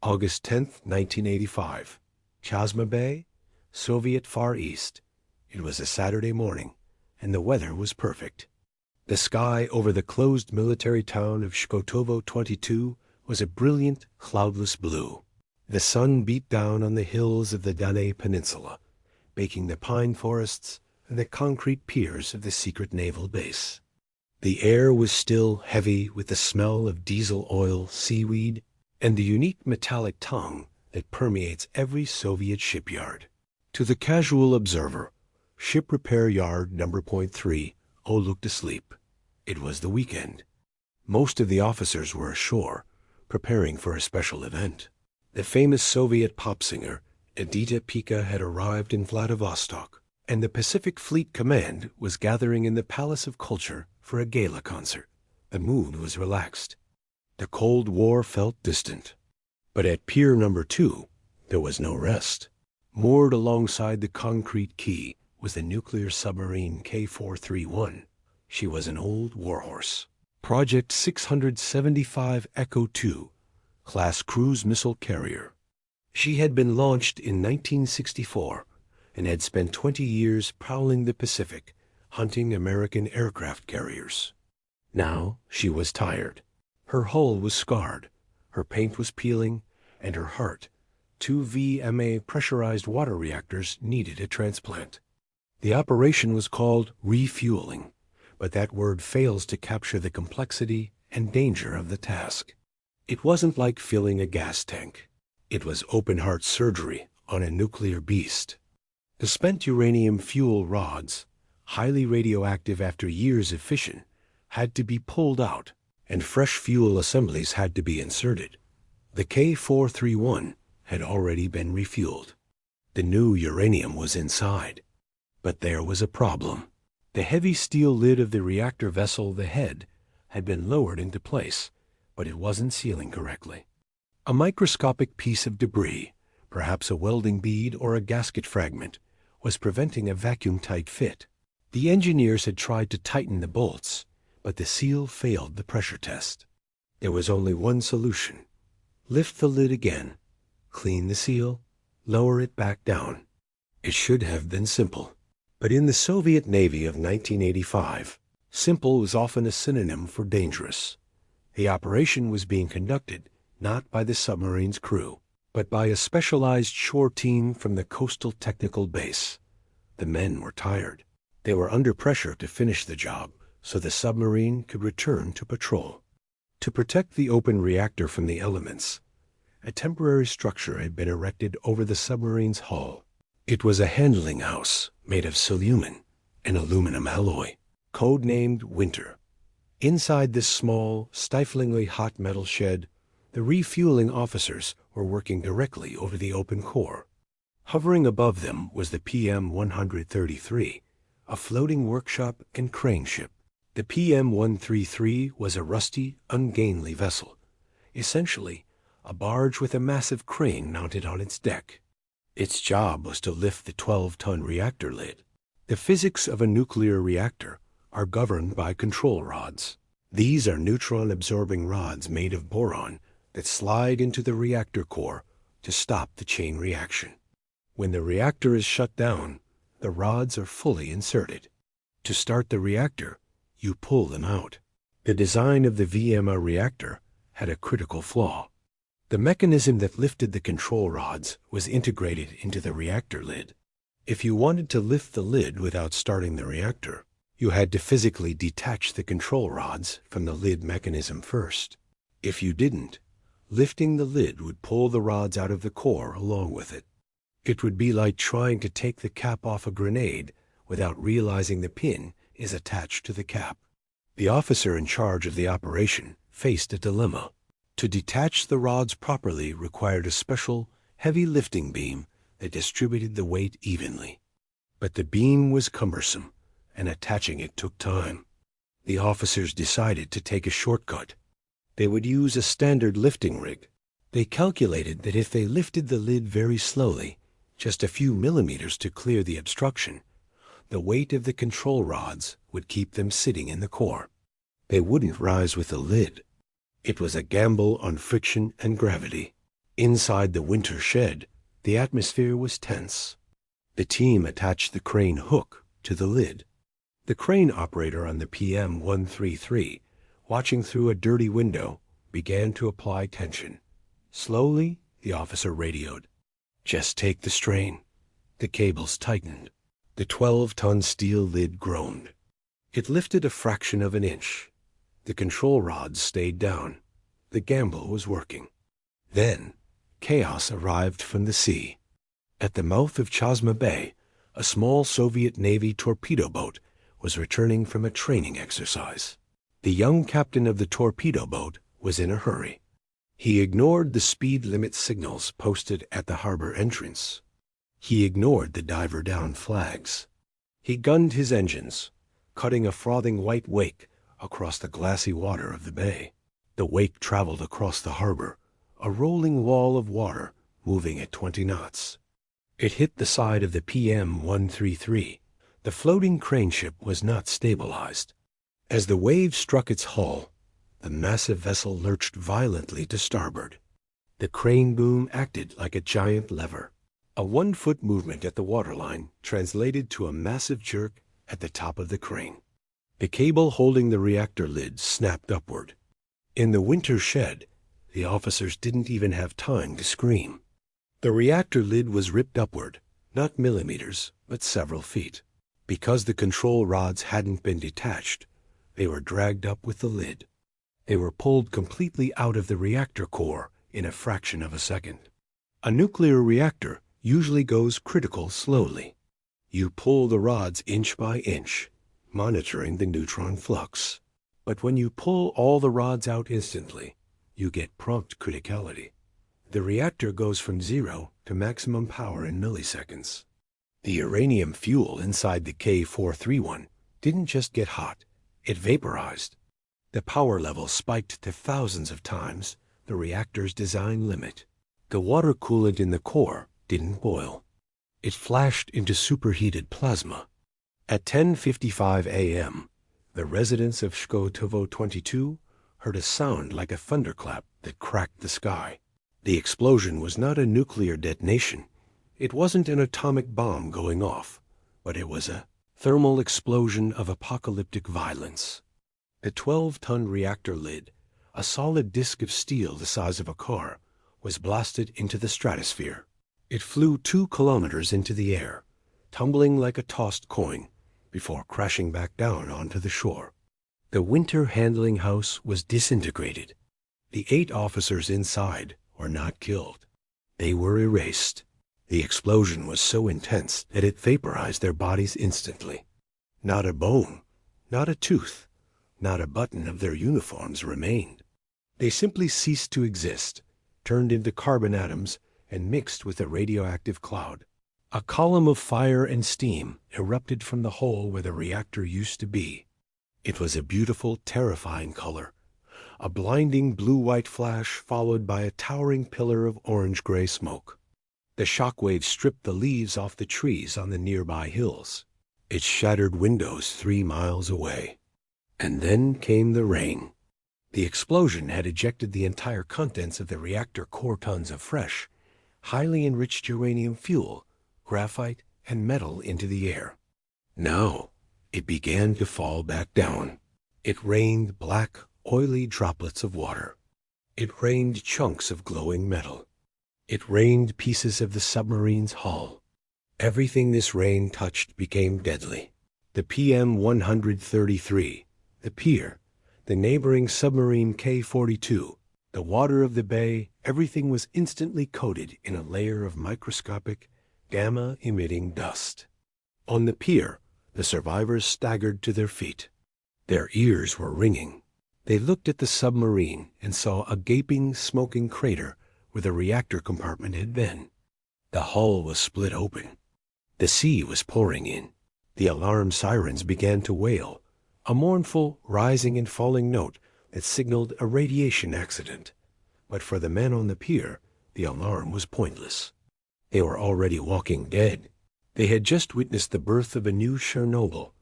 August 10, 1985. Chazhma Bay, Soviet Far East. It was a Saturday morning, and the weather was perfect. The sky over the closed military town of Shkotovo 22 was a brilliant, cloudless blue. The sun beat down on the hills of the Danay Peninsula, baking the pine forests and the concrete piers of the secret naval base. The air was still heavy with the smell of diesel oil, seaweed, and the unique metallic tongue that permeates every Soviet shipyard. To the casual observer, Ship Repair Yard No. 3 all looked asleep. It was the weekend. Most of the officers were ashore, preparing for a special event. The famous Soviet pop singer Edita Pika had arrived in Vladivostok, and the Pacific Fleet Command was gathering in the Palace of Culture for a gala concert. The mood was relaxed. The Cold War felt distant. But at Pier No. 2, there was no rest. Moored alongside the concrete quay was the nuclear submarine K-431. She was an old warhorse. Project 675 Echo II, class cruise missile carrier. She had been launched in 1964 and had spent 20 years prowling the Pacific, hunting American aircraft carriers. Now she was tired. Her hull was scarred, her paint was peeling, and her heart, 2 VMA pressurized water reactors, needed a transplant. The operation was called refueling, but that word fails to capture the complexity and danger of the task. It wasn't like filling a gas tank. It was open-heart surgery on a nuclear beast. The spent uranium fuel rods, highly radioactive after years of fission, had to be pulled out, and fresh fuel assemblies had to be inserted. The K-431 had already been refueled. The new uranium was inside. But there was a problem. The heavy steel lid of the reactor vessel, the head, had been lowered into place, but it wasn't sealing correctly. A microscopic piece of debris, perhaps a welding bead or a gasket fragment, was preventing a vacuum-tight fit. The engineers had tried to tighten the bolts, but the seal failed the pressure test. There was only one solution. Lift the lid again, clean the seal, lower it back down. It should have been simple. But in the Soviet Navy of 1985, simple was often a synonym for dangerous. The operation was being conducted not by the submarine's crew, but by a specialized shore team from the Coastal Technical Base. The men were tired. They were under pressure to finish the job so the submarine could return to patrol. To protect the open reactor from the elements, a temporary structure had been erected over the submarine's hull. It was a handling house made of silumen, an aluminum alloy, codenamed Winter. Inside this small, stiflingly hot metal shed, the refueling officers were working directly over the open core. Hovering above them was the PM-133, a floating workshop and crane ship. The PM-133 was a rusty, ungainly vessel, essentially a barge with a massive crane mounted on its deck. Its job was to lift the 12-ton reactor lid. The physics of a nuclear reactor are governed by control rods. These are neutron-absorbing rods made of boron that slide into the reactor core to stop the chain reaction. When the reactor is shut down, the rods are fully inserted. To start the reactor, you pull them out. The design of the VMA reactor had a critical flaw. The mechanism that lifted the control rods was integrated into the reactor lid. If you wanted to lift the lid without starting the reactor, you had to physically detach the control rods from the lid mechanism first. If you didn't, lifting the lid would pull the rods out of the core along with it. It would be like trying to take the cap off a grenade without realizing the pin is attached to the cap. The officer in charge of the operation faced a dilemma. To detach the rods properly required a special, heavy lifting beam that distributed the weight evenly. But the beam was cumbersome, and attaching it took time. The officers decided to take a shortcut. They would use a standard lifting rig. They calculated that if they lifted the lid very slowly, just a few millimeters to clear the obstruction, the weight of the control rods would keep them sitting in the core. They wouldn't rise with the lid. It was a gamble on friction and gravity. Inside the winter shed, the atmosphere was tense. The team attached the crane hook to the lid. The crane operator on the PM-133, watching through a dirty window, began to apply tension. Slowly, the officer radioed. "Just take the strain." The cables tightened. The 12-ton steel lid groaned. It lifted a fraction of an inch. The control rods stayed down. The gamble was working. Then, chaos arrived from the sea. At the mouth of Chazhma Bay, a small Soviet Navy torpedo boat was returning from a training exercise. The young captain of the torpedo boat was in a hurry. He ignored the speed limit signals posted at the harbor entrance. He ignored the diver down flags. He gunned his engines, cutting a frothing white wake across the glassy water of the bay. The wake traveled across the harbor, a rolling wall of water moving at 20 knots. It hit the side of the PM-133. The floating crane ship was not stabilized. As the wave struck its hull, the massive vessel lurched violently to starboard. The crane boom acted like a giant lever. A 1-foot movement at the waterline translated to a massive jerk at the top of the crane. The cable holding the reactor lid snapped upward. In the winter shed, the officers didn't even have time to scream. The reactor lid was ripped upward, not millimeters, but several feet. Because the control rods hadn't been detached, they were dragged up with the lid. They were pulled completely out of the reactor core in a fraction of a second. A nuclear reactor usually goes critical slowly. You pull the rods inch by inch, monitoring the neutron flux. But when you pull all the rods out instantly, you get prompt criticality. The reactor goes from 0 to maximum power in milliseconds. The uranium fuel inside the K431 didn't just get hot, it vaporized. The power level spiked to thousands of times the reactor's design limit. The water coolant in the core didn't boil. It flashed into superheated plasma. At 10:55 a.m., the residents of Shkotovo 22 heard a sound like a thunderclap that cracked the sky. The explosion was not a nuclear detonation. It wasn't an atomic bomb going off, but it was a thermal explosion of apocalyptic violence. The 12-ton reactor lid, a solid disk of steel the size of a car, was blasted into the stratosphere. It flew 2 kilometers into the air, tumbling like a tossed coin, before crashing back down onto the shore. The winter handling house was disintegrated. The 8 officers inside were not killed. They were erased. The explosion was so intense that it vaporized their bodies instantly. Not a bone, not a tooth, not a button of their uniforms remained. They simply ceased to exist, turned into carbon atoms, and mixed with a radioactive cloud. A column of fire and steam erupted from the hole where the reactor used to be. It was a beautiful, terrifying color, a blinding blue-white flash followed by a towering pillar of orange-gray smoke. The shockwave stripped the leaves off the trees on the nearby hills. It shattered windows 3 miles away. And then came the rain. The explosion had ejected the entire contents of the reactor core, tons of fresh, highly enriched uranium fuel, graphite, and metal into the air. Now, it began to fall back down. It rained black, oily droplets of water. It rained chunks of glowing metal. It rained pieces of the submarine's hull. Everything this rain touched became deadly. The PM-133, the pier, the neighboring submarine K-42, the water of the bay, everything was instantly coated in a layer of microscopic, gamma-emitting dust. On the pier, the survivors staggered to their feet. Their ears were ringing. They looked at the submarine and saw a gaping, smoking crater where the reactor compartment had been. The hull was split open. The sea was pouring in. The alarm sirens began to wail, a mournful rising and falling note that signaled a radiation accident. But for the men on the pier, the alarm was pointless. They were already walking dead. They had just witnessed the birth of a new Chernobyl,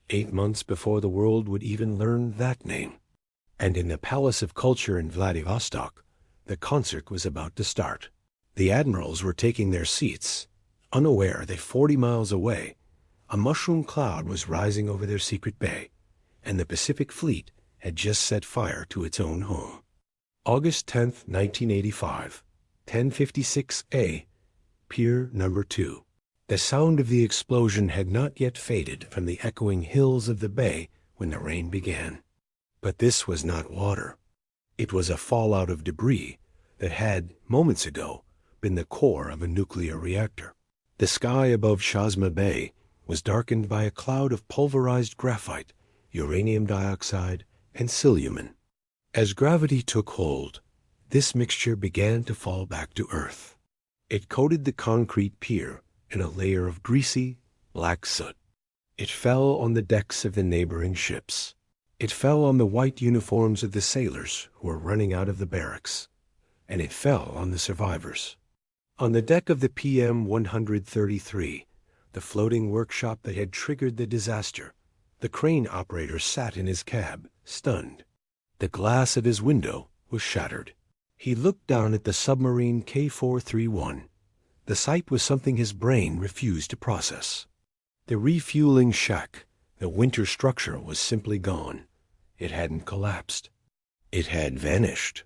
8 months before the world would even learn that name. And in the Palace of Culture in Vladivostok, The concert was about to start. The admirals were taking their seats, unaware that 40 miles away, a mushroom cloud was rising over their secret bay, and the Pacific Fleet had just set fire to its own home. August 10th, 1985, 10:56 A, Pier Number 2. The sound of the explosion had not yet faded from the echoing hills of the bay when the rain began. But this was not water. It was a fallout of debris that had, moments ago, been the core of a nuclear reactor. The sky above Chazhma Bay was darkened by a cloud of pulverized graphite, uranium dioxide, and silumen. As gravity took hold, this mixture began to fall back to Earth. It coated the concrete pier in a layer of greasy, black soot. It fell on the decks of the neighboring ships. It fell on the white uniforms of the sailors who were running out of the barracks. And it fell on the survivors. On the deck of the PM-133, the floating workshop that had triggered the disaster, the crane operator sat in his cab, stunned. The glass of his window was shattered. He looked down at the submarine K-431. The sight was something his brain refused to process. The refueling shack, the winter structure, was simply gone. It hadn't collapsed. It had vanished.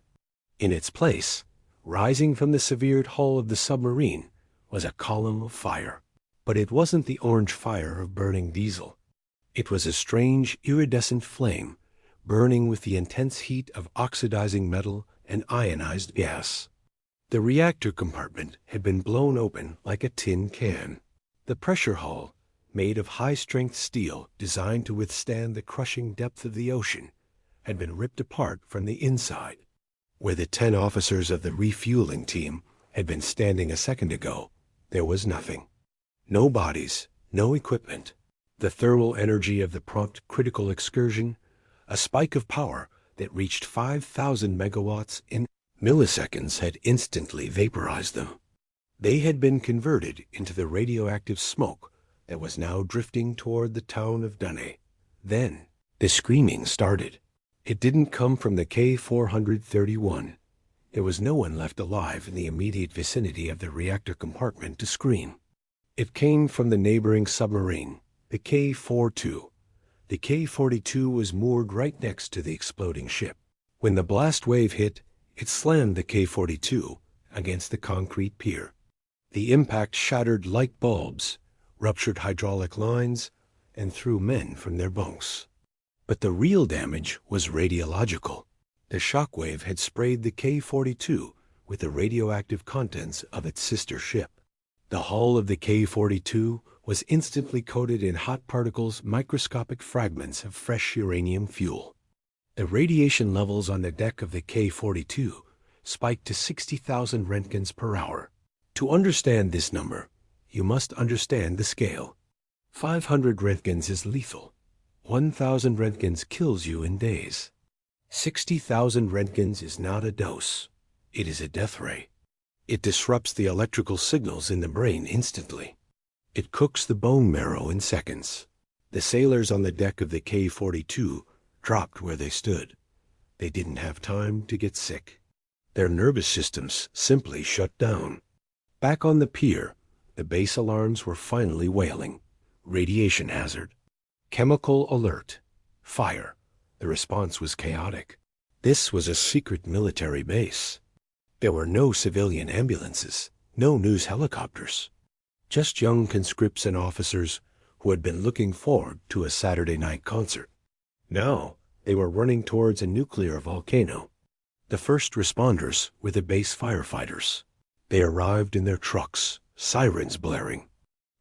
In its place, rising from the severed hull of the submarine, was a column of fire. But it wasn't the orange fire of burning diesel. It was a strange, iridescent flame, burning with the intense heat of oxidizing metal and ionized gas. The reactor compartment had been blown open like a tin can. The pressure hull, made of high-strength steel designed to withstand the crushing depth of the ocean, had been ripped apart from the inside. Where the 10 officers of the refueling team had been standing a second ago, there was nothing. No bodies, no equipment. The thermal energy of the prompt critical excursion, a spike of power that reached 5,000 megawatts in milliseconds, had instantly vaporized them. They had been converted into the radioactive smoke that was now drifting toward the town of Dunne. Then the screaming started. It didn't come from the K-431. There was no one left alive in the immediate vicinity of the reactor compartment to scream. It came from the neighboring submarine, the K-42. The K-42 was moored right next to the exploding ship. When the blast wave hit, it slammed the K-42 against the concrete pier. The impact shattered light bulbs, ruptured hydraulic lines, and threw men from their bunks. But the real damage was radiological. The shockwave had sprayed the K-42 with the radioactive contents of its sister ship. The hull of the K-42 was instantly coated in hot particles, microscopic fragments of fresh uranium fuel. The radiation levels on the deck of the K-42 spiked to 60,000 roentgens per hour. To understand this number, you must understand the scale. 500 roentgens is lethal. 1,000 roentgens kills you in days. 60,000 roentgens is not a dose. It is a death ray. It disrupts the electrical signals in the brain instantly. It cooks the bone marrow in seconds. The sailors on the deck of the K-42 dropped where they stood. They didn't have time to get sick. Their nervous systems simply shut down. Back on the pier, the base alarms were finally wailing. Radiation hazard. Chemical alert. Fire. The response was chaotic. This was a secret military base. There were no civilian ambulances, no news helicopters. Just young conscripts and officers who had been looking forward to a Saturday night concert. Now they were running towards a nuclear volcano. The first responders were the base firefighters. They arrived in their trucks, sirens blaring.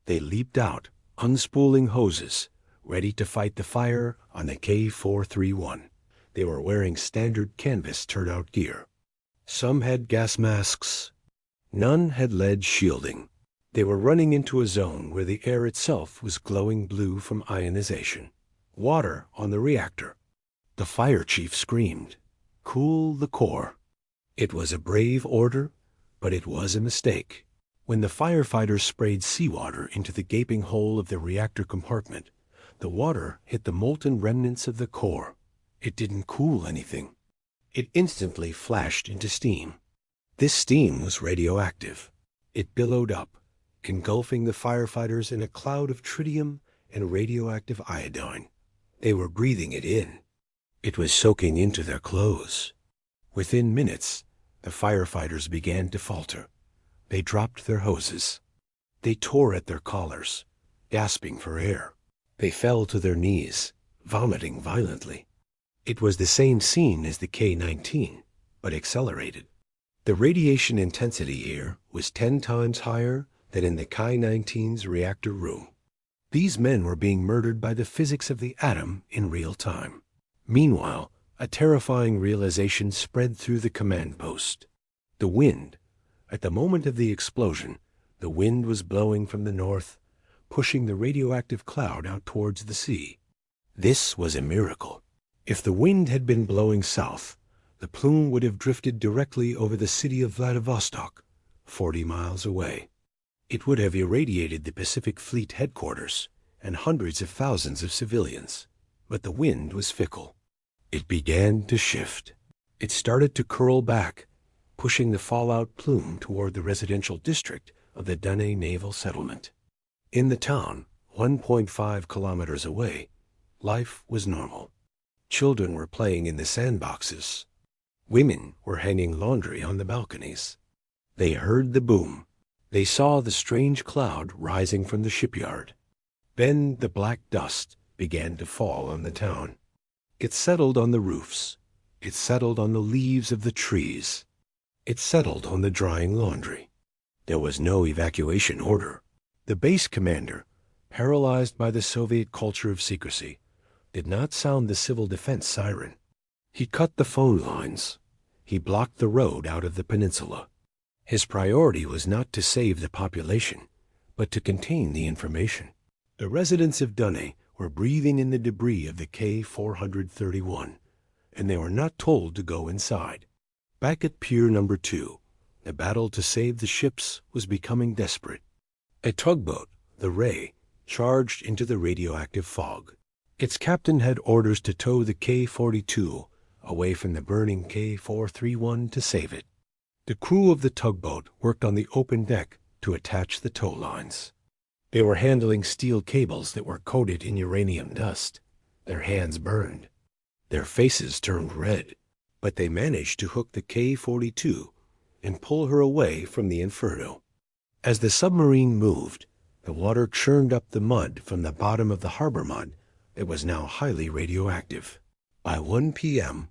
They leaped out, unspooling hoses, ready to fight the fire on the K-431. They were wearing standard canvas turnout gear. Some had gas masks. None had lead shielding. They were running into a zone where the air itself was glowing blue from ionization. Water on the reactor. The fire chief screamed, "Cool the core." It was a brave order, but it was a mistake. When the firefighters sprayed seawater into the gaping hole of the reactor compartment, the water hit the molten remnants of the core. It didn't cool anything. It instantly flashed into steam. This steam was radioactive. It billowed up, engulfing the firefighters in a cloud of tritium and radioactive iodine. They were breathing it in. It was soaking into their clothes. Within minutes, the firefighters began to falter. They dropped their hoses. They tore at their collars, gasping for air. They fell to their knees, vomiting violently. It was the same scene as the K-19, but accelerated. The radiation intensity here was 10 times higher than in the K-19's reactor room. These men were being murdered by the physics of the atom in real time. Meanwhile, a terrifying realization spread through the command post. The wind. At the moment of the explosion, the wind was blowing from the north, pushing the radioactive cloud out towards the sea. This was a miracle. If the wind had been blowing south, the plume would have drifted directly over the city of Vladivostok, 40 miles away. It would have irradiated the Pacific Fleet headquarters and hundreds of thousands of civilians. But the wind was fickle. It began to shift. It started to curl back, pushing the fallout plume toward the residential district of the Dunay Naval Settlement. In the town, 1.5 kilometers away, life was normal. Children were playing in the sandboxes. Women were hanging laundry on the balconies. They heard the boom. They saw the strange cloud rising from the shipyard. Then the black dust began to fall on the town. It settled on the roofs. It settled on the leaves of the trees. It settled on the drying laundry. There was no evacuation order. The base commander, paralyzed by the Soviet culture of secrecy, did not sound the civil defense siren. He cut the phone lines. He blocked the road out of the peninsula. His priority was not to save the population, but to contain the information. The residents of Dunay were breathing in the debris of the K-431, and they were not told to go inside. Back at Pier Number 2, the battle to save the ships was becoming desperate. A tugboat, the Ray, charged into the radioactive fog. Its captain had orders to tow the K-42 away from the burning K-431 to save it. The crew of the tugboat worked on the open deck to attach the tow lines. They were handling steel cables that were coated in uranium dust. Their hands burned. Their faces turned red, but they managed to hook the K-42 and pull her away from the inferno. As the submarine moved, the water churned up the mud from the bottom of the harbor mud that was now highly radioactive. By 1 p.m.,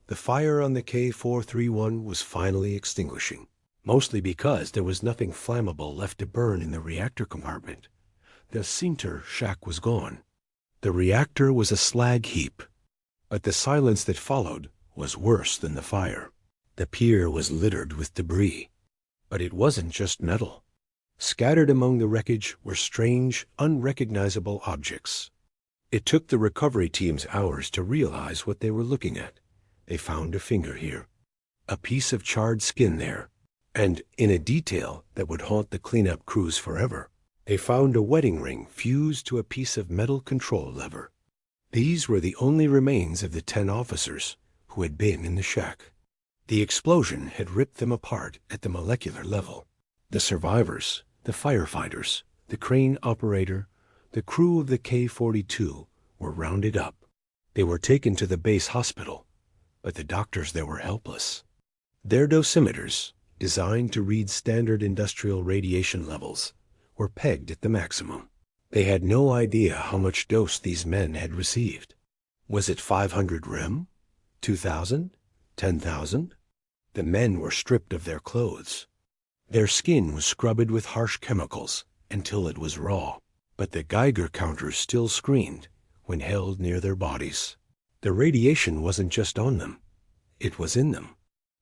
the fire on the K-431 was finally extinguishing, mostly because there was nothing flammable left to burn in the reactor compartment. The sinter shack was gone. The reactor was a slag heap, but the silence that followed was worse than the fire. The pier was littered with debris, but it wasn't just metal. Scattered among the wreckage were strange, unrecognizable objects. It took the recovery teams hours to realize what they were looking at. They found a finger here, a piece of charred skin there, and in a detail that would haunt the cleanup crews forever, they found a wedding ring fused to a piece of metal control lever. These were the only remains of the 10 officers who had been in the shack. The explosion had ripped them apart at the molecular level. The survivors, the firefighters, the crane operator, the crew of the K-42 were rounded up. They were taken to the base hospital, but the doctors there were helpless. Their dosimeters, designed to read standard industrial radiation levels, were pegged at the maximum. They had no idea how much dose these men had received. Was it 500 rem? 2,000? 10,000? The men were stripped of their clothes. Their skin was scrubbed with harsh chemicals until it was raw, but the Geiger counters still screamed when held near their bodies. The radiation wasn't just on them. It was in them.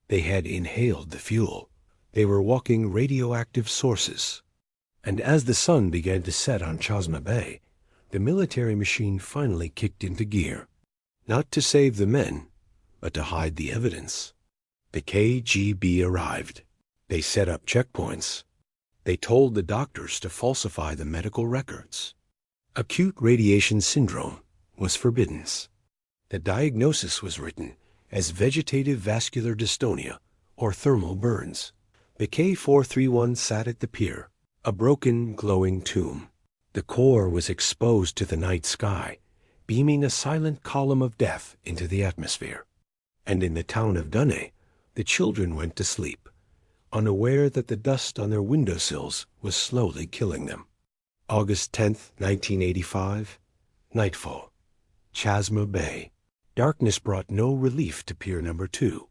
They had inhaled the fuel. They were walking radioactive sources. And as the sun began to set on Chazhma Bay, the military machine finally kicked into gear. Not to save the men, but to hide the evidence. The KGB arrived. They set up checkpoints. They told the doctors to falsify the medical records. Acute radiation syndrome was forbidden. The diagnosis was written as vegetative vascular dystonia or thermal burns. The K-431 sat at the pier, a broken, glowing tomb. The core was exposed to the night sky, beaming a silent column of death into the atmosphere. And in the town of Dunne, the children went to sleep, unaware that the dust on their windowsills was slowly killing them. August 10th, 1985, nightfall. Chazhma Bay. Darkness brought no relief to Pier Number 2.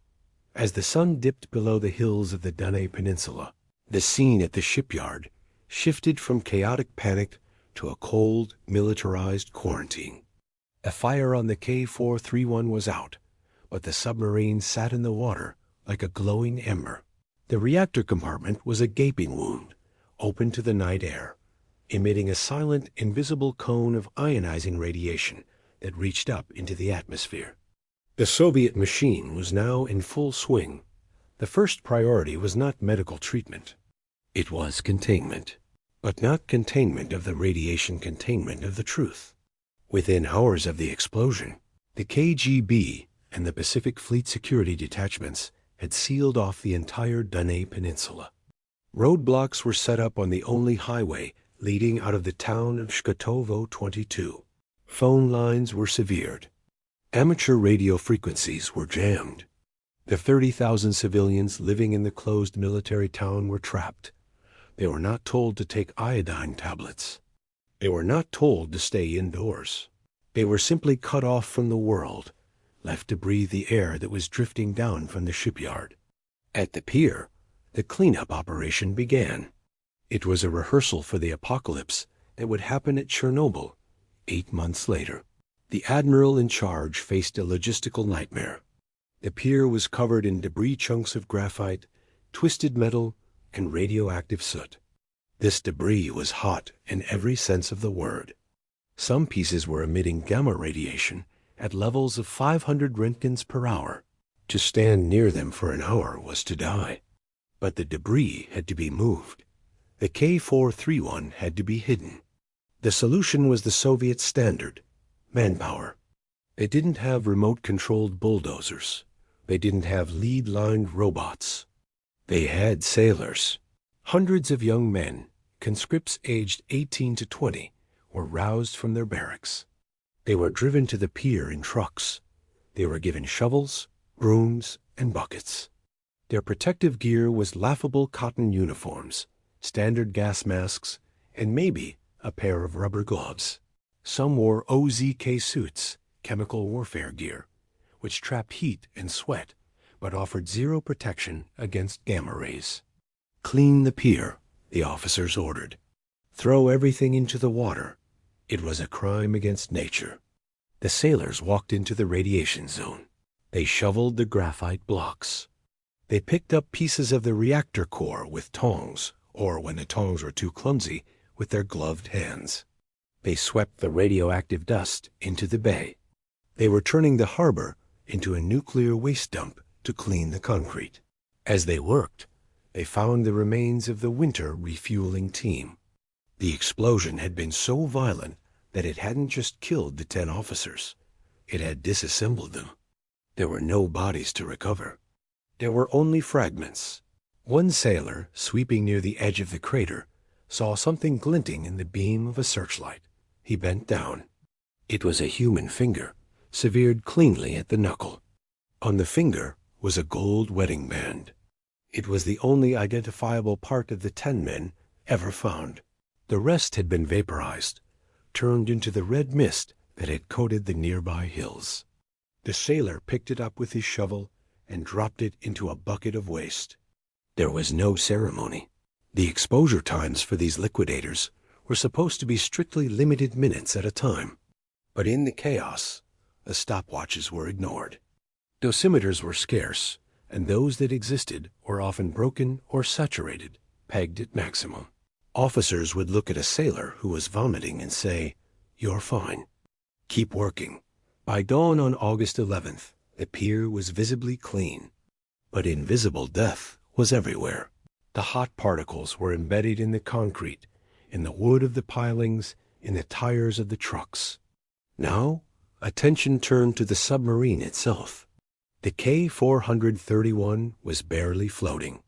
As the sun dipped below the hills of the Dunne Peninsula, the scene at the shipyard shifted from chaotic panic to a cold, militarized quarantine. A fire on the K-431 was out, but the submarine sat in the water like a glowing ember. The reactor compartment was a gaping wound, open to the night air, emitting a silent, invisible cone of ionizing radiation that reached up into the atmosphere. The Soviet machine was now in full swing. The first priority was not medical treatment. It was containment, but not containment of the radiation, containment of the truth. Within hours of the explosion, the KGB and the Pacific Fleet Security Detachments had sealed off the entire Dunne Peninsula. Roadblocks were set up on the only highway leading out of the town of Shkotovo 22. Phone lines were severed. Amateur radio frequencies were jammed. The 30,000 civilians living in the closed military town were trapped. They were not told to take iodine tablets. They were not told to stay indoors. They were simply cut off from the world, left to breathe the air that was drifting down from the shipyard. At the pier, the cleanup operation began. It was a rehearsal for the apocalypse that would happen at Chernobyl 8 months later. The admiral in charge faced a logistical nightmare. The pier was covered in debris, chunks of graphite, twisted metal, and radioactive soot. This debris was hot in every sense of the word. Some pieces were emitting gamma radiation at levels of 500 roentgens per hour. To stand near them for an hour was to die. But the debris had to be moved. The K-431 had to be hidden. The solution was the Soviet standard: manpower. They didn't have remote-controlled bulldozers. They didn't have lead-lined robots. They had sailors. Hundreds of young men, conscripts aged 18 to 20, were roused from their barracks. They were driven to the pier in trucks. They were given shovels, brooms, and buckets. Their protective gear was laughable cotton uniforms, standard gas masks, and maybe a pair of rubber gloves. Some wore OZK suits, chemical warfare gear, which trapped heat and sweat, but offered zero protection against gamma rays. Clean the pier, the officers ordered. Throw everything into the water. It was a crime against nature. The sailors walked into the radiation zone. They shoveled the graphite blocks. They picked up pieces of the reactor core with tongs, or when the tongs were too clumsy, with their gloved hands. They swept the radioactive dust into the bay. They were turning the harbor into a nuclear waste dump to clean the concrete. As they worked, they found the remains of the winter refueling team. The explosion had been so violent that it hadn't just killed the 10 officers. It had disassembled them. There were no bodies to recover. There were only fragments. One sailor, sweeping near the edge of the crater, saw something glinting in the beam of a searchlight. He bent down. It was a human finger, severed cleanly at the knuckle. On the finger was a gold wedding band. It was the only identifiable part of the 10 men ever found. The rest had been vaporized, turned into the red mist that had coated the nearby hills. The sailor picked it up with his shovel and dropped it into a bucket of waste. There was no ceremony. The exposure times for these liquidators were supposed to be strictly limited minutes at a time. But in the chaos, the stopwatches were ignored. Dosimeters were scarce, and those that existed were often broken or saturated, pegged at maximum. Officers would look at a sailor who was vomiting and say, "You're fine. Keep working." By dawn on August 11th, the pier was visibly clean. But invisible death was everywhere. The hot particles were embedded in the concrete, in the wood of the pilings, in the tires of the trucks. Now, attention turned to the submarine itself. The K-431 was barely floating.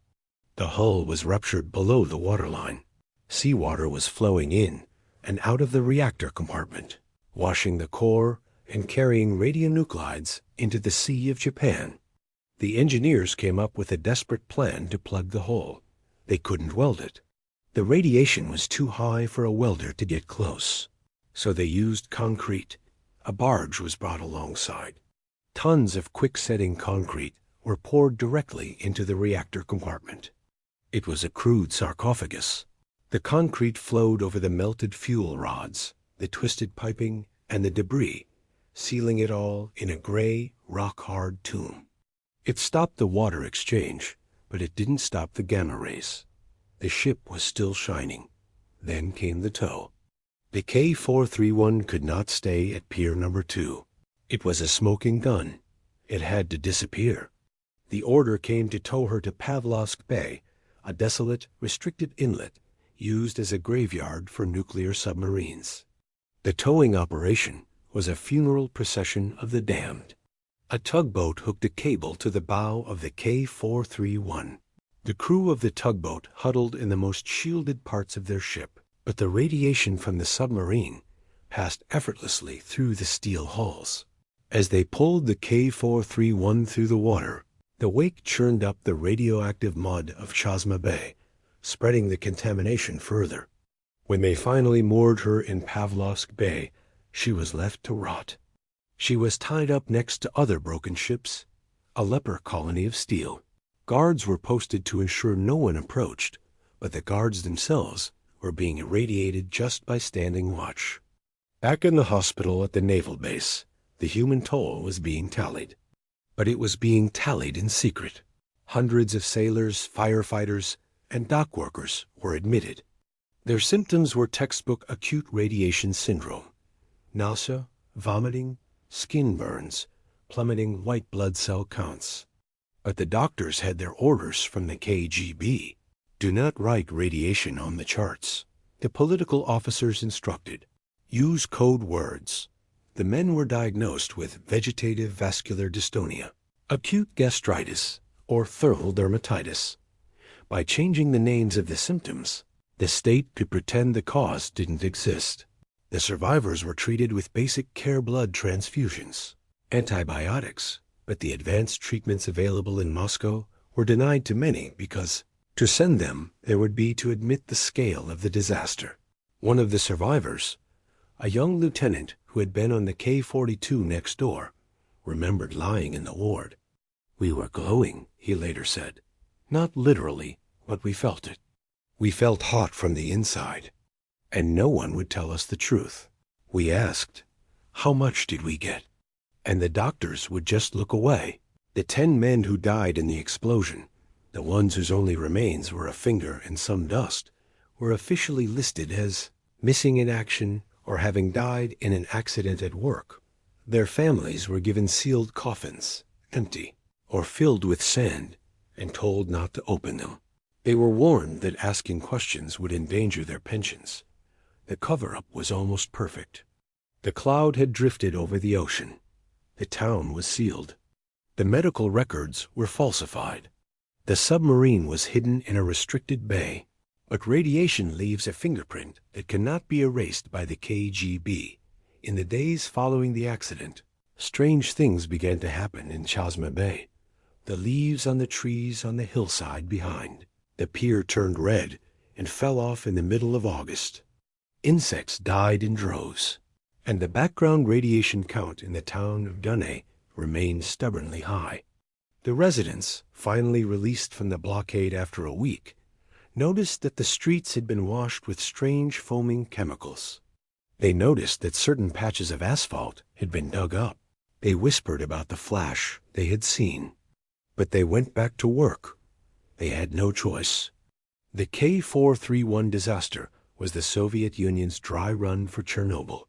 The hull was ruptured below the waterline. Seawater was flowing in and out of the reactor compartment, washing the core and carrying radionuclides into the Sea of Japan. The engineers came up with a desperate plan to plug the hole. They couldn't weld it. The radiation was too high for a welder to get close. So they used concrete. A barge was brought alongside. Tons of quick-setting concrete were poured directly into the reactor compartment. It was a crude sarcophagus. The concrete flowed over the melted fuel rods, the twisted piping, and the debris, sealing it all in a gray, rock-hard tomb. It stopped the water exchange, but it didn't stop the gamma rays. The ship was still shining. Then came the tow. The K-431 could not stay at Pier Number 2. It was a smoking gun. It had to disappear. The order came to tow her to Pavlovsk Bay, a desolate, restricted inlet used as a graveyard for nuclear submarines. The towing operation was a funeral procession of the damned. A tugboat hooked a cable to the bow of the K-431. The crew of the tugboat huddled in the most shielded parts of their ship, but the radiation from the submarine passed effortlessly through the steel hulls. As they pulled the K-431 through the water, the wake churned up the radioactive mud of Chazhma Bay, spreading the contamination further. When they finally moored her in Pavlovsk Bay, she was left to rot. She was tied up next to other broken ships, a leper colony of steel. Guards were posted to ensure no one approached, but the guards themselves were being irradiated just by standing watch. Back in the hospital at the naval base, the human toll was being tallied. But it was being tallied in secret. Hundreds of sailors, firefighters, and dock workers were admitted. Their symptoms were textbook acute radiation syndrome: nausea, vomiting, skin burns, plummeting white blood cell counts. But the doctors had their orders from the KGB. Do not write radiation on the charts. The political officers instructed. Use code words. The men were diagnosed with vegetative vascular dystonia, acute gastritis, or thermal dermatitis. By changing the names of the symptoms, the state could pretend the cause didn't exist. The survivors were treated with basic care blood transfusions, antibiotics, but the advanced treatments available in Moscow were denied to many because to send them there would be to admit the scale of the disaster. One of the survivors, a young lieutenant who had been on the K-42 next door, remembered lying in the ward. "We were glowing," he later said. "Not literally, but we felt it. We felt hot from the inside. And no one would tell us the truth. We asked, 'How much did we get?' And the doctors would just look away. The 10 men who died in the explosion, the ones whose only remains were a finger and some dust, were officially listed as missing in action or having died in an accident at work. Their families were given sealed coffins, empty, or filled with sand, and told not to open them. They were warned that asking questions would endanger their pensions. The cover-up was almost perfect. The cloud had drifted over the ocean. The town was sealed. The medical records were falsified. The submarine was hidden in a restricted bay. But radiation leaves a fingerprint that cannot be erased by the KGB. In the days following the accident, strange things began to happen in Chazhma Bay. The leaves on the trees on the hillside behind. The pier turned red and fell off in the middle of August. Insects died in droves, and the background radiation count in the town of Dunay remained stubbornly high. The residents, finally released from the blockade after a week, noticed that the streets had been washed with strange foaming chemicals. They noticed that certain patches of asphalt had been dug up. They whispered about the flash they had seen. But they went back to work. They had no choice. The K-431 disaster was the Soviet Union's dry run for Chernobyl.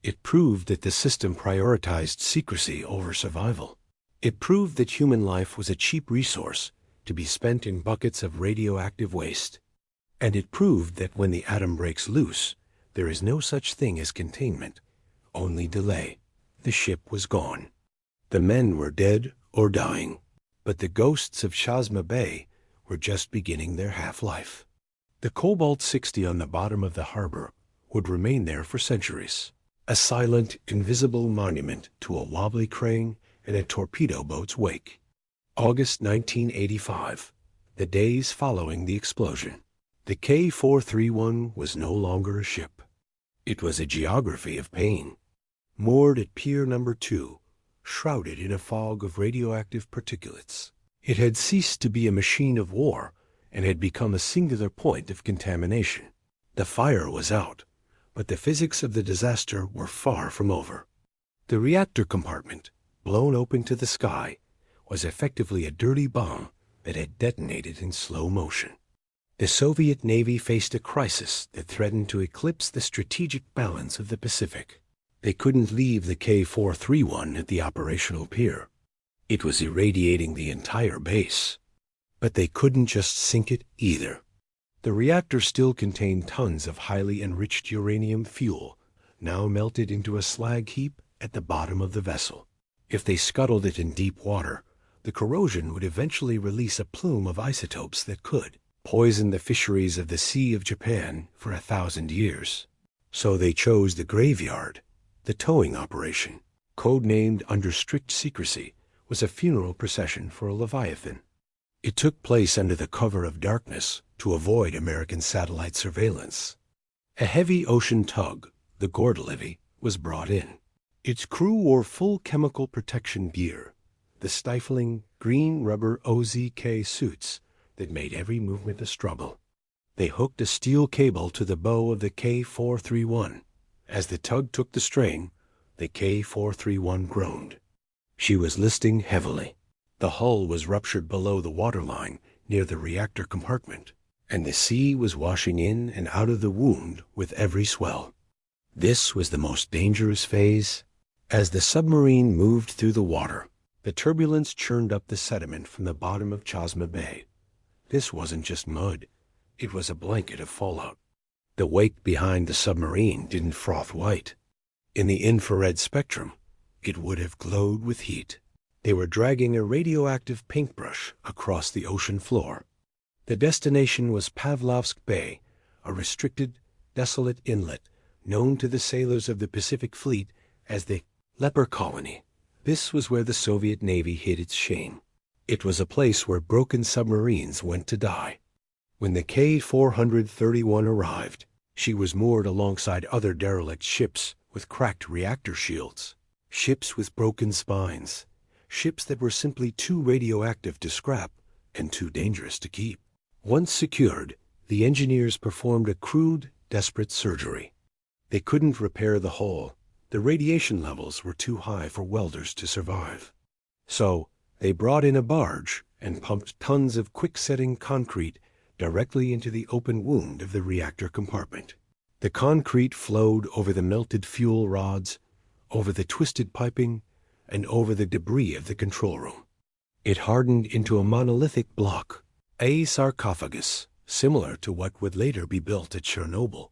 It proved that the system prioritized secrecy over survival. It proved that human life was a cheap resource to be spent in buckets of radioactive waste. And it proved that when the atom breaks loose, there is no such thing as containment, only delay. The ship was gone. The men were dead or dying, but the ghosts of Chazhma Bay were were just beginning their half-life. The Cobalt-60 on the bottom of the harbor would remain there for centuries, a silent, invisible monument to a wobbly crane and a torpedo boat's wake. August 1985, the days following the explosion. The K-431 was no longer a ship. It was a geography of pain. Moored at Pier Number 2, shrouded in a fog of radioactive particulates, it had ceased to be a machine of war and had become a singular point of contamination. The fire was out, but the physics of the disaster were far from over. The reactor compartment, blown open to the sky, was effectively a dirty bomb that had detonated in slow motion. The Soviet Navy faced a crisis that threatened to eclipse the strategic balance of the Pacific. They couldn't leave the K-431 at the operational pier. It was irradiating the entire base. But they couldn't just sink it either. The reactor still contained tons of highly enriched uranium fuel, now melted into a slag heap at the bottom of the vessel. If they scuttled it in deep water, the corrosion would eventually release a plume of isotopes that could poison the fisheries of the Sea of Japan for 1,000 years. So they chose the graveyard. The towing operation, codenamed under strict secrecy, was a funeral procession for a Leviathan. It took place under the cover of darkness to avoid American satellite surveillance. A heavy ocean tug, the Gordelevy, was brought in. Its crew wore full chemical protection gear, the stifling green rubber OZK suits that made every movement a struggle. They hooked a steel cable to the bow of the K-431. As the tug took the strain, the K-431 groaned. She was listing heavily. The hull was ruptured below the waterline near the reactor compartment, and the sea was washing in and out of the wound with every swell. This was the most dangerous phase. As the submarine moved through the water, the turbulence churned up the sediment from the bottom of Chazhma Bay. This wasn't just mud. It was a blanket of fallout. The wake behind the submarine didn't froth white. In the infrared spectrum, it would have glowed with heat. They were dragging a radioactive paintbrush across the ocean floor. The destination was Pavlovsk Bay, a restricted, desolate inlet known to the sailors of the Pacific Fleet as the Leper Colony. This was where the Soviet Navy hid its shame. It was a place where broken submarines went to die. When the K-431 arrived, she was moored alongside other derelict ships with cracked reactor shields, ships with broken spines, ships that were simply too radioactive to scrap and too dangerous to keep. Once secured, the engineers performed a crude, desperate surgery. They couldn't repair the hull. The radiation levels were too high for welders to survive. So they brought in a barge and pumped tons of quick-setting concrete directly into the open wound of the reactor compartment. The concrete flowed over the melted fuel rods, over the twisted piping, and over the debris of the control room. It hardened into a monolithic block, a sarcophagus, similar to what would later be built at Chernobyl,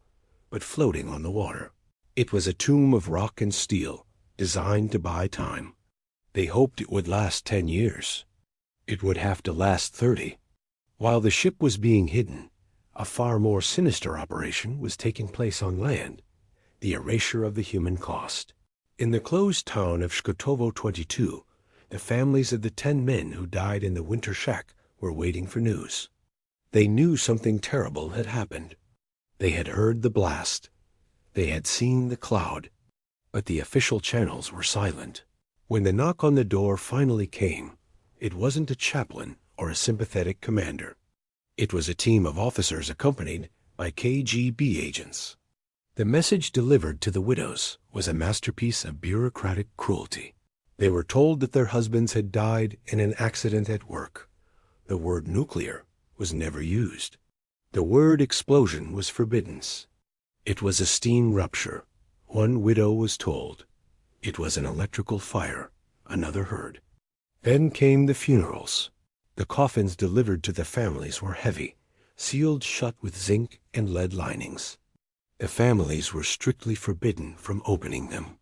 but floating on the water. It was a tomb of rock and steel, designed to buy time. They hoped it would last 10 years. It would have to last 30. While the ship was being hidden, a far more sinister operation was taking place on land, the erasure of the human cost. In the closed town of Shkotovo 22, the families of the 10 men who died in the winter shack were waiting for news. They knew something terrible had happened. They had heard the blast. They had seen the cloud. But the official channels were silent. When the knock on the door finally came, it wasn't a chaplain or a sympathetic commander. It was a team of officers accompanied by KGB agents. The message delivered to the widows was a masterpiece of bureaucratic cruelty. They were told that their husbands had died in an accident at work. The word nuclear was never used. The word explosion was forbidden. It was a steam rupture, one widow was told. It was an electrical fire, another heard. Then came the funerals. The coffins delivered to the families were heavy, sealed shut with zinc and lead linings. The families were strictly forbidden from opening them.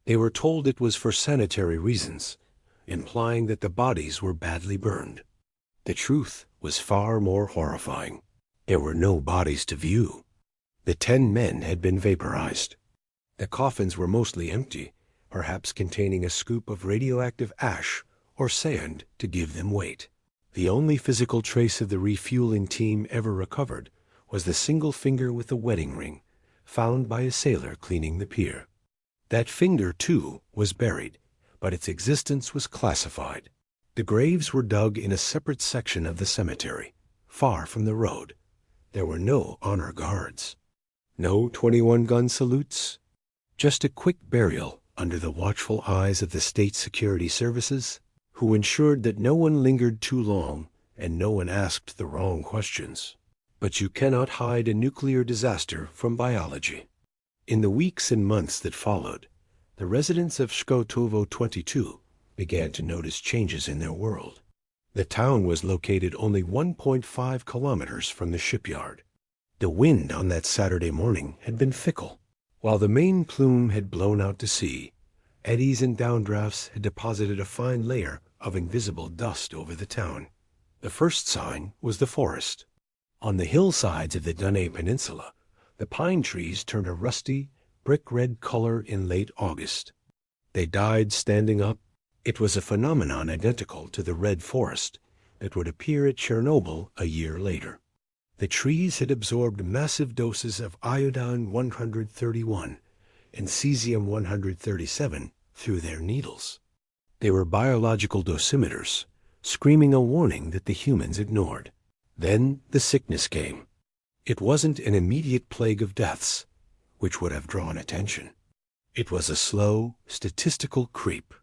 They were told it was for sanitary reasons, implying that the bodies were badly burned. The truth was far more horrifying. There were no bodies to view. The 10 men had been vaporized. The coffins were mostly empty, perhaps containing a scoop of radioactive ash or sand to give them weight. The only physical trace of the refueling team ever recovered was the single finger with the wedding ring, found by a sailor cleaning the pier. That finger, too, was buried, but its existence was classified. The graves were dug in a separate section of the cemetery, far from the road. There were no honor guards, no 21-gun salutes, just a quick burial under the watchful eyes of the state security services, who ensured that no one lingered too long and no one asked the wrong questions. But you cannot hide a nuclear disaster from biology. In the weeks and months that followed, the residents of Shkotovo 22 began to notice changes in their world. The town was located only 1.5 kilometers from the shipyard. The wind on that Saturday morning had been fickle. While the main plume had blown out to sea, eddies and downdrafts had deposited a fine layer of invisible dust over the town. The first sign was the forest. On the hillsides of the Dunay Peninsula, the pine trees turned a rusty, brick-red color in late August. They died standing up. It was a phenomenon identical to the red forest that would appear at Chernobyl a year later. The trees had absorbed massive doses of iodine-131 and cesium-137 through their needles. They were biological dosimeters, screaming a warning that the humans ignored. Then the sickness came. It wasn't an immediate plague of deaths, which would have drawn attention. It was a slow, statistical creep.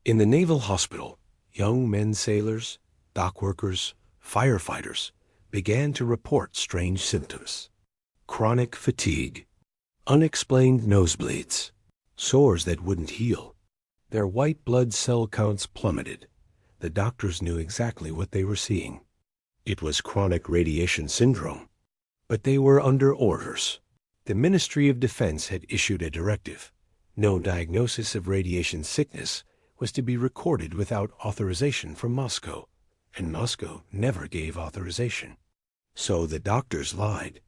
In the naval hospital, young men sailors, dock workers, firefighters began to report strange symptoms. Chronic fatigue, unexplained nosebleeds, sores that wouldn't heal. Their white blood cell counts plummeted. The doctors knew exactly what they were seeing. It was chronic radiation syndrome. But they were under orders. The Ministry of Defense had issued a directive. No diagnosis of radiation sickness was to be recorded without authorization from Moscow, and Moscow never gave authorization. So the doctors lied.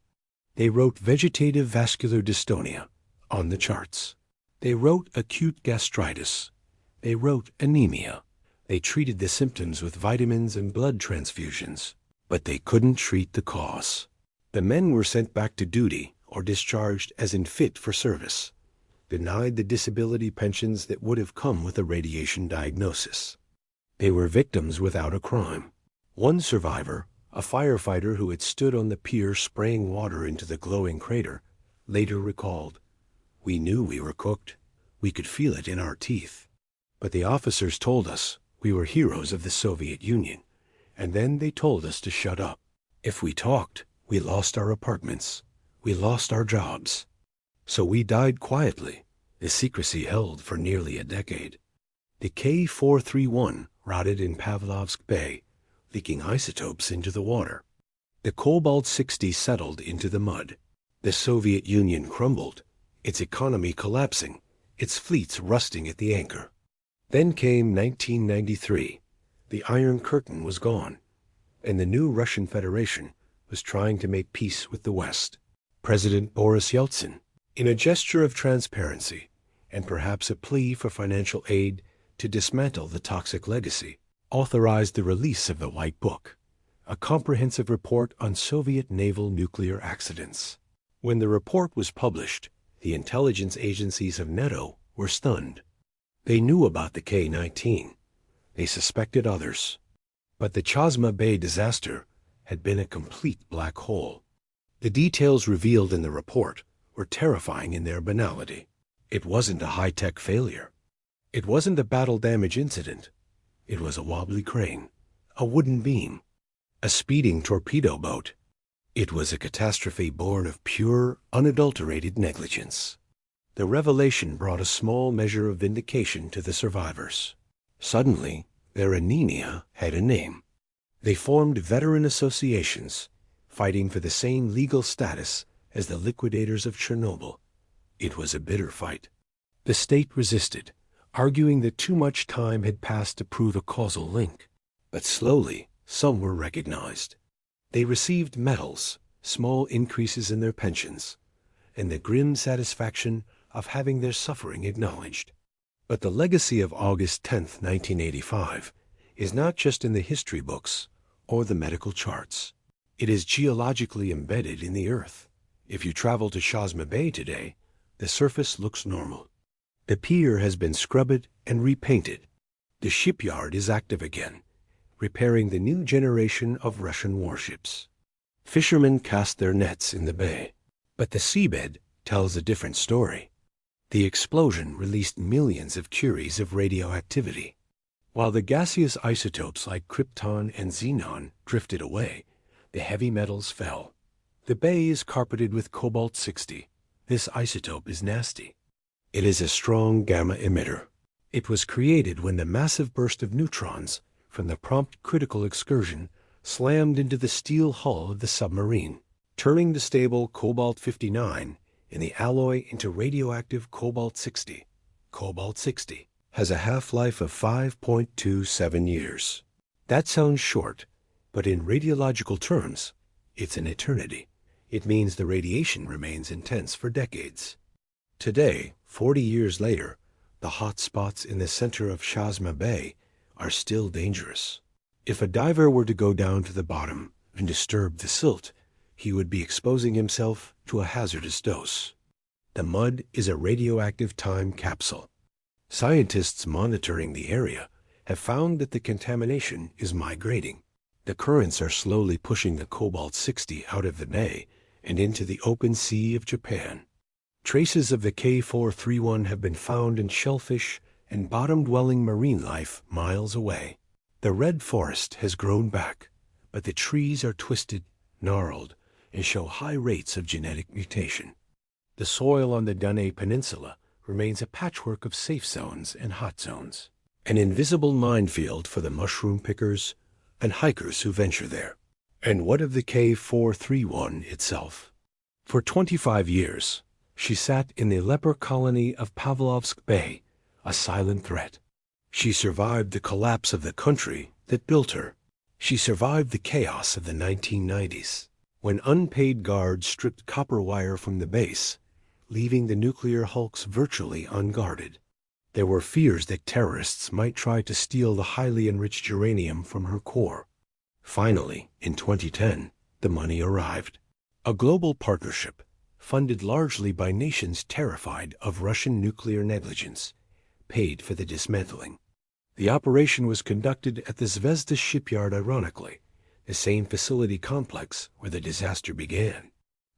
They wrote vegetative vascular dystonia on the charts. They wrote acute gastritis. They wrote anemia. They treated the symptoms with vitamins and blood transfusions, but they couldn't treat the cause. The men were sent back to duty or discharged as unfit for service, denied the disability pensions that would have come with a radiation diagnosis. They were victims without a crime. One survivor, a firefighter who had stood on the pier spraying water into the glowing crater, later recalled, "We knew we were cooked. We could feel it in our teeth. But the officers told us we were heroes of the Soviet Union, and then they told us to shut up. If we talked, we lost our apartments. We lost our jobs. So we died quietly, the secrecy held for nearly a decade." The K-431 rotted in Pavlovsk Bay, leaking isotopes into the water. The Cobalt-60 settled into the mud. The Soviet Union crumbled, its economy collapsing, its fleets rusting at the anchor. Then came 1993. The Iron Curtain was gone, and the new Russian Federation was trying to make peace with the West. President Boris Yeltsin, in a gesture of transparency and perhaps a plea for financial aid to dismantle the toxic legacy, authorized the release of the White Book, a comprehensive report on Soviet naval nuclear accidents. When the report was published, the intelligence agencies of NATO were stunned. They knew about the K-19. They suspected others. But the Chazhma Bay disaster had been a complete black hole. The details revealed in the report were terrifying in their banality. It wasn't a high-tech failure. It wasn't a battle damage incident. It was a wobbly crane, a wooden beam, a speeding torpedo boat. It was a catastrophe born of pure, unadulterated negligence. The revelation brought a small measure of vindication to the survivors. Suddenly, their anemia had a name. They formed veteran associations, fighting for the same legal status as the liquidators of Chernobyl. It was a bitter fight. The state resisted, arguing that too much time had passed to prove a causal link. But slowly, Some were recognized. They received medals, small increases in their pensions, and the grim satisfaction of having their suffering acknowledged. But the legacy of August 10th, 1985, is not just in the history books or the medical charts. It is geologically embedded in the earth. If you travel to Chazhma Bay today, the surface looks normal. The pier has been scrubbed and repainted. The shipyard is active again, repairing the new generation of Russian warships. Fishermen cast their nets in the bay, but the seabed tells a different story. The explosion released millions of curies of radioactivity. While the gaseous isotopes like krypton and xenon drifted away, the heavy metals fell. The bay is carpeted with cobalt-60. This isotope is nasty. It is a strong gamma emitter. It was created when the massive burst of neutrons from the prompt critical excursion slammed into the steel hull of the submarine, turning the stable cobalt-59 in the alloy into radioactive cobalt-60. Cobalt-60 has a half-life of 5.27 years. That sounds short, but in radiological terms, it's an eternity. It means the radiation remains intense for decades. Today, 40 years later, the hot spots in the center of Chazhma Bay are still dangerous. If a diver were to go down to the bottom and disturb the silt, he would be exposing himself to a hazardous dose. The mud is a radioactive time capsule. Scientists monitoring the area have found that the contamination is migrating. The currents are slowly pushing the cobalt-60 out of the bay and into the open sea of Japan. Traces of the K431 have been found in shellfish and bottom-dwelling marine life miles away. The red forest has grown back, but the trees are twisted, gnarled, and show high rates of genetic mutation. The soil on the Dune Peninsula remains a patchwork of safe zones and hot zones, an invisible minefield for the mushroom pickers and hikers who venture there. And what of the K431 itself? For 25 years, she sat in the leper colony of Pavlovsk Bay, a silent threat. She survived the collapse of the country that built her. She survived the chaos of the 1990s, when unpaid guards stripped copper wire from the base, leaving the nuclear hulks virtually unguarded. There were fears that terrorists might try to steal the highly enriched uranium from her core. Finally, in 2010, the money arrived. A global partnership, funded largely by nations terrified of Russian nuclear negligence, paid for the dismantling. The operation was conducted at the Zvezda shipyard, ironically, the same facility complex where the disaster began.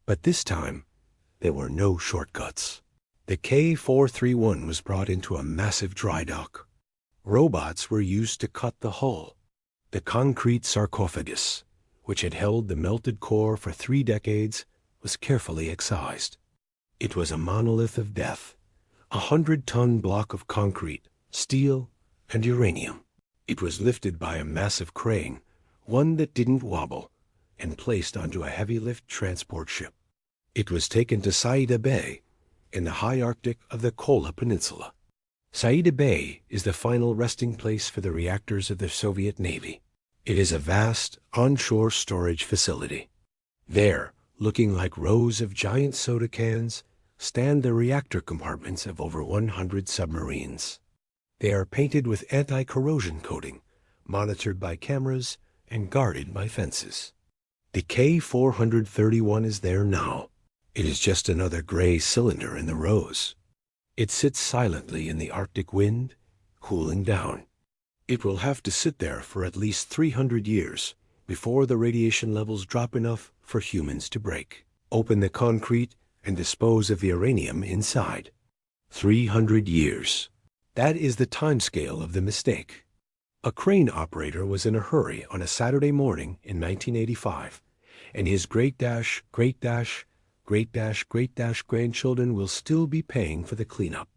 But this time, there were no shortcuts. The K431 was brought into a massive dry dock. Robots were used to cut the hull. The concrete sarcophagus, which had held the melted core for 3 decades, was carefully excised. It was a monolith of death, a 100-ton block of concrete, steel, and uranium. It was lifted by a massive crane, one that didn't wobble, and placed onto a heavy-lift transport ship. It was taken to Saida Bay, in the high Arctic of the Kola Peninsula. Saida Bay is the final resting place for the reactors of the Soviet Navy. It is a vast, onshore storage facility. There, looking like rows of giant soda cans, stand the reactor compartments of over 100 submarines. They are painted with anti-corrosion coating, monitored by cameras, and guarded by fences. The K431 is there now. It is just another gray cylinder in the rows. It sits silently in the Arctic wind, cooling down. It will have to sit there for at least 300 years before the radiation levels drop enough for humans to break, open the concrete, and dispose of the uranium inside. 300 years. That is the timescale of the mistake. A crane operator was in a hurry on a Saturday morning in 1985, and his great-grandchildren will still be paying for the cleanup.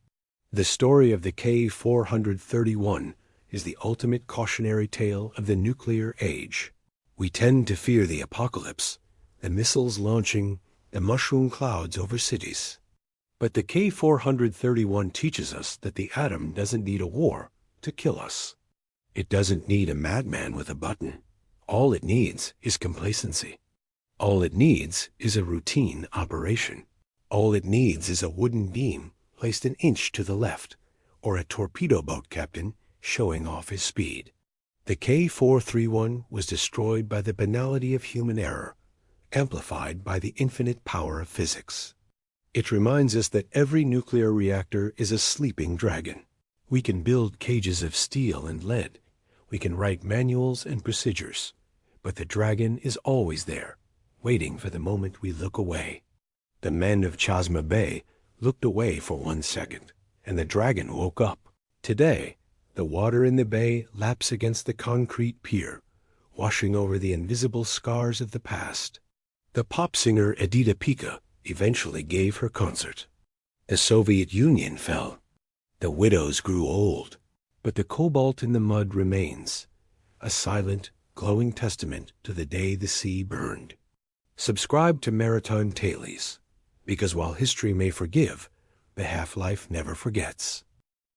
The story of the K431 is the ultimate cautionary tale of the nuclear age. We tend to fear the apocalypse, the missiles launching, the mushroom clouds over cities. But the K431 teaches us that the atom doesn't need a war to kill us. It doesn't need a madman with a button. All it needs is complacency. All it needs is a routine operation. All it needs is a wooden beam placed an inch to the left, or a torpedo boat captain showing off his speed. The K-431 was destroyed by the banality of human error, amplified by the infinite power of physics. It reminds us that every nuclear reactor is a sleeping dragon. We can build cages of steel and lead. We can write manuals and procedures. But the dragon is always there, waiting for the moment we look away. The men of Chazhma Bay looked away for 1 second, and the dragon woke up. Today, the water in the bay laps against the concrete pier, washing over the invisible scars of the past. The pop singer Edita Pica eventually gave her concert. The Soviet Union fell. The widows grew old, but the cobalt in the mud remains, a silent, glowing testament to the day the sea burned. Subscribe to Maritime Tailies, because while history may forgive, the half-life never forgets.